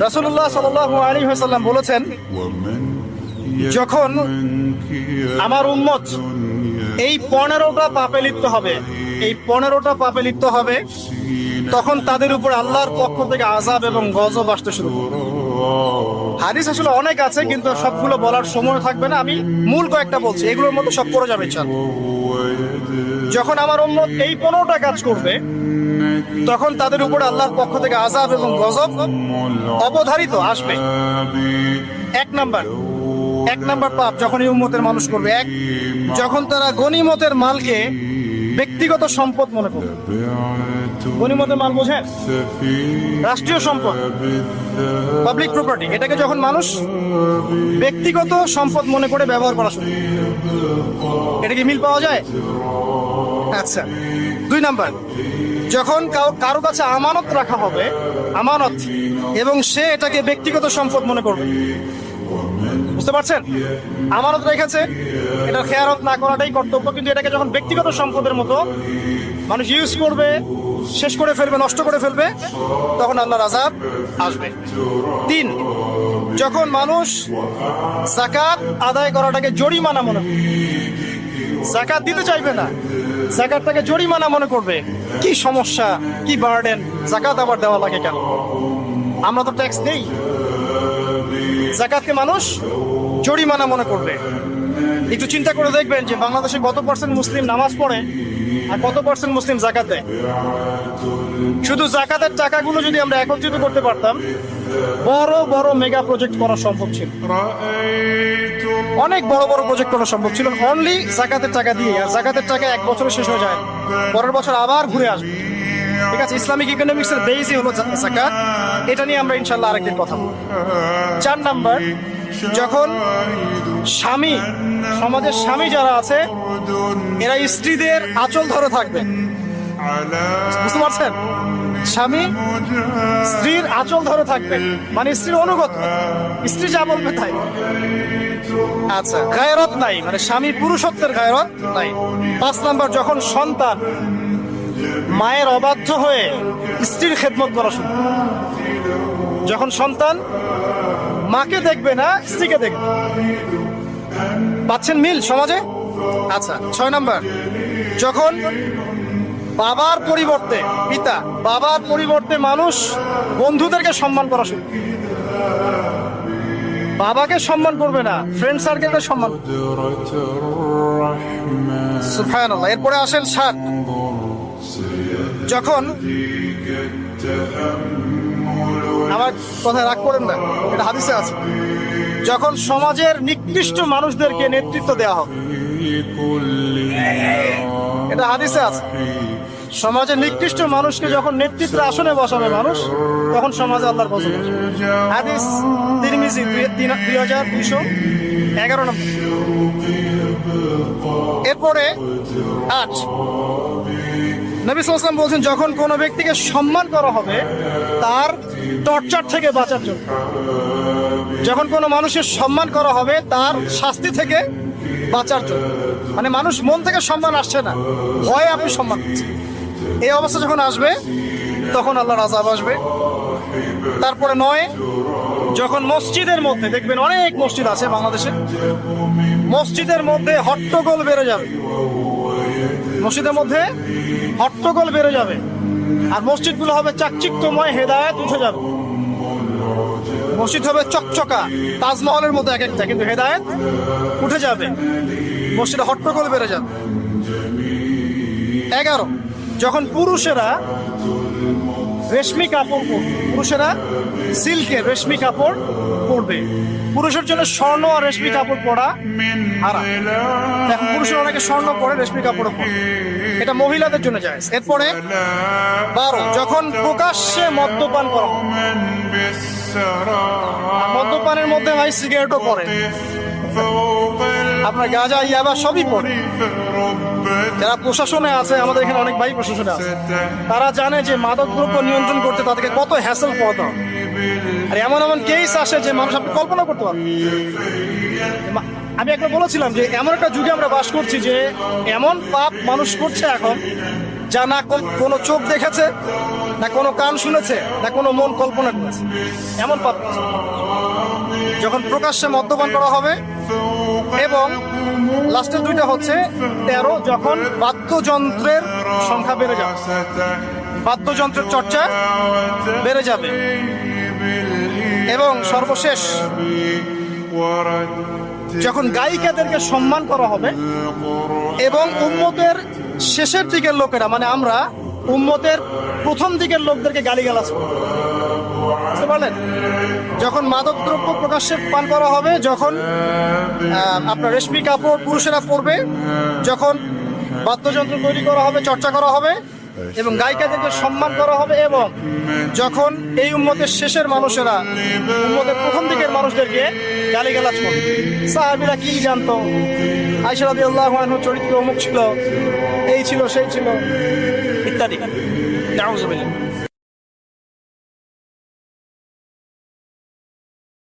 রাসূলুল্লাহ সাল্লাল্লাহু আলাইহি ওয়াসাল্লাম বলেছেন, যখন আমার উম্মত এই 15টা পাপে লিপ্ত হবে, এই 15টা পাপে লিপ্ত হবে, তখন তাদের উপর আল্লাহর পক্ষ থেকে আযাব এবং গজব আসতে শুরু করবে। হাদিস আসলে অনেক আছে, কিন্তু সবগুলো বলার সময় থাকবে না। আমি মূল কয়েকটা বলছি, এগুলোর মধ্যে সব পড়ে যাবে ইনশাআল্লাহ। যখন আমার উম্মত এই 15টা কাজ করবে, তখন তাদের উপর আল্লাহর পক্ষ থেকে আযাব এবং গজব অবধারিত আসবে। এক নাম্বার পাপ যখন এই উম্মতের মানুষ করবে, যখন তারা গনিমতের মালকে ব্যক্তিগত সম্পদ মনে করবে। গনিমতের মাল বোঝেন? রাষ্ট্রীয় সম্পদ, পাবলিক প্রপার্টি। এটাকে যখন মানুষ ব্যক্তিগত সম্পদ মনে করে ব্যবহার করা শুরু, এটা কি মিল পাওয়া যায়? আচ্ছা। 2 নাম্বার, যখন কারো কাছে আমানত রাখা হবে, আমানত, এবং সে এটাকে ব্যক্তিগত সম্পদ মনে করবে। বুঝতে পারছেন? আমানত রেখেছে, এটা খেয়ানত না করাটাই কর্তব্য, কিন্তু এটাকে যখন ব্যক্তিগত সম্পদের মতো মানুষ ইউজ করবে, শেষ করে ফেলবে, নষ্ট করে ফেলবে, তখন আল্লাহর আযাব আসবে। 3, যখন মানুষ যাকাত আদায় করাটাকে জরিমানা মনে করবে, যাকাত দিতে চাইবে না, যাকাতটাকে জরিমানা মনে করবে। কি সমস্যা, কি বার্ডেন, যাকাত আবার দেওয়া লাগে কেন? আমরা তো ট্যাক্স দেই। যাকাতকে মানুষ জরিমানা মনে করবে। একটু চিন্তা করে দেখবেন যে বাংলাদেশে কত % মুসলিম নামাজ পড়ে আর কত % মুসলিম যাকাত দেয়। শুধু যাকাতের টাকাগুলো যদি আমরা একত্রিত করতে পারতাম, বড় বড় মেগা প্রজেক্ট করা সম্ভব ছিল। অনেক বড় বড় প্রজেক্ট করা সম্ভব ছিল অনলি যাকাতের টাকা দিয়ে। আর যাকাতের টাকা 1 বছরে শেষ হয়ে যায়, পরের বছর আবার ঘুরে আসবে। ঠিক আছে, ইসলামিক ইকোনমিক্সের বেসই হলো যাকাত। এটা নিয়ে আমরা ইনশাআল্লাহ আরেকদিন কথা বলবো। 4 নাম্বার, যখন স্বামী, সমাজের স্বামী যারা আছে, এরা স্ত্রীদের আঁচল ধরে থাকবে। বুঝতে পারছেন? স্বামী স্ত্রীর আঁচল ধরে থাকবে, মানে স্ত্রীর অনুগত, স্ত্রী যা বলবে তাই। আচ্ছা, গায়রত নাই, মানে স্বামী পুরুষত্বের গায়রত নাই। 5 নাম্বার, যখন সন্তান মায়ের অবাধ্য হয়ে স্ত্রীর খেদমত করা শুরু, যখন সন্তান মাকে দেখবে না, স্ত্রীকে দেখবে। পাচ্ছেন মিল সমাজে? আচ্ছা। 6 নাম্বার, যখন বাবার পরিবর্তে, পিতা বাবার পরিবর্তে মানুষ বন্ধুদেরকে সম্মান করা শুরু, বাবাকে সম্মান করবে না, ফ্রেন্ড সার্কেলকে সম্মান। সুবহানাল্লাহ। এরপরে আসেন 7, যখন, আমার কথা রাগ করেন না, এটা হাদিসে আছে, যখন সমাজের নিকৃষ্ট মানুষদেরকে নেতৃত্ব দেওয়া হবে। এটা হাদিসে আছে, সমাজের নিকৃষ্ট মানুষকে যখন নেতৃত্বের আসনে বসাবে মানুষ, তখন সমাজে আল্লাহর গজব আসবে। হাদিস তিরমিজি 2211 নম্বর। এরপরে 8, নবী সাল্লাল্লাহু আলাইহি ওয়াসাল্লাম বলছেন, যখন কোনো ব্যক্তিকে সম্মান করা হবে তার টর্চার থেকে বাঁচার জন্য। যখন কোনো মানুষের সম্মান করা হবে তার শাস্তি থেকে বাঁচার জন্য, মানে মানুষ মন থেকে সম্মান আসছে না, ভয়ে আপনি সম্মান করছেন। এই অবস্থা যখন আসবে, তখন আল্লাহর আযাব আসবে। তারপরে 9, যখন মসজিদের মধ্যে, দেখবেন অনেক মসজিদ আছে বাংলাদেশে, মসজিদের মধ্যে হট্টগোল বেড়ে যাবে, মসজিদের মধ্যে হট্টগোল বেড়ে যাবে, আর মসজিদগুলো হবে চাকচিক্যময়, হেদায়েত উঠে যাবে। মসজিদ হবে চকচকা, তাজমহলের মতো এক একটা, কিন্তু হেদায়েত উঠে যাবে, মসজিদে হট্টগোল বেড়ে যাবে। 11, যখন পুরুষেরা রেশমি কাপড় পরবে, পুরুষেরা সিল্কের রেশমি কাপড় পরবে। পুরুষের জন্য স্বর্ণ আর রেশমি কাপড় পরা হারাম। এখন পুরুষের অনেকে স্বর্ণ পরে, রেশমি কাপড় পরে, এটা মহিলাদের জন্য জায়েজ। এরপরে 12, যখন প্রকাশ্যে মদ্যপান করা হবে। মদ্যপানের মধ্যে ভাই সিগারেটও পড়ে, আপনার গাঁজা, ইয়াবা সবই পড়ে। যারা প্রশাসনে আছে, আমাদের এখানে অনেক ভাই প্রশাসনে আছে, তারা জানে যে মাদকদ্রব্য নিয়ন্ত্রণ করতে তাদেরকে কত হ্যাসেল করতে হবে। আর এমন এমন কেস আসে যে মানুষ আপনি কল্পনা করতে পারবেন। আমি একবার বলেছিলাম যে এমন একটা যুগে আমরা বাস করছি যে এমন পাপ মানুষ করছে এখন, যা না কোনো চোখ দেখেছে, না কোনো কান শুনেছে, না কোনো মন কল্পনা করেছে, এমন পাপ। যখন প্রকাশ্যে মদ্যপান করা হবে, এবং লাস্টের দুইটা হচ্ছে 13, যখন বাদ্যযন্ত্রের সংখ্যা বেড়ে যাবে, বাদ্যযন্ত্রের চর্চা বেড়ে যাবে, এবং সর্বশেষ যখন গায়িকাদেরকে সম্মান করা হবে, এবং উম্মতের শেষের দিকের লোকেরা, মানে আমরা উম্মতের প্রথম দিকের লোকদেরকে গালিগালাজ করব। বুঝতে পারলেন? যখন মাদকদ্রব্য প্রকাশ্যে পান করা হবে, যখন আপনার রেশমি কাপড় পুরুষেরা পরবে, যখন বাদ্যযন্ত্র তৈরি করা হবে, চর্চা করা হবে, এবং গায়িকাদেরকে সম্মান করা হবে, এবং যখন এই উম্মতের শেষের মানুষেরা উম্মতের প্রথম দিকের মানুষদেরকে গালিগালাজ করবে। সাহাবীরা কি জানতো? আয়েশা রাদিয়াল্লাহু আনহা চরিত্র অমুক ছিল, এই ছিল, সেই ছিল, ইত্যাদি। নাউযুবিল্লাহ।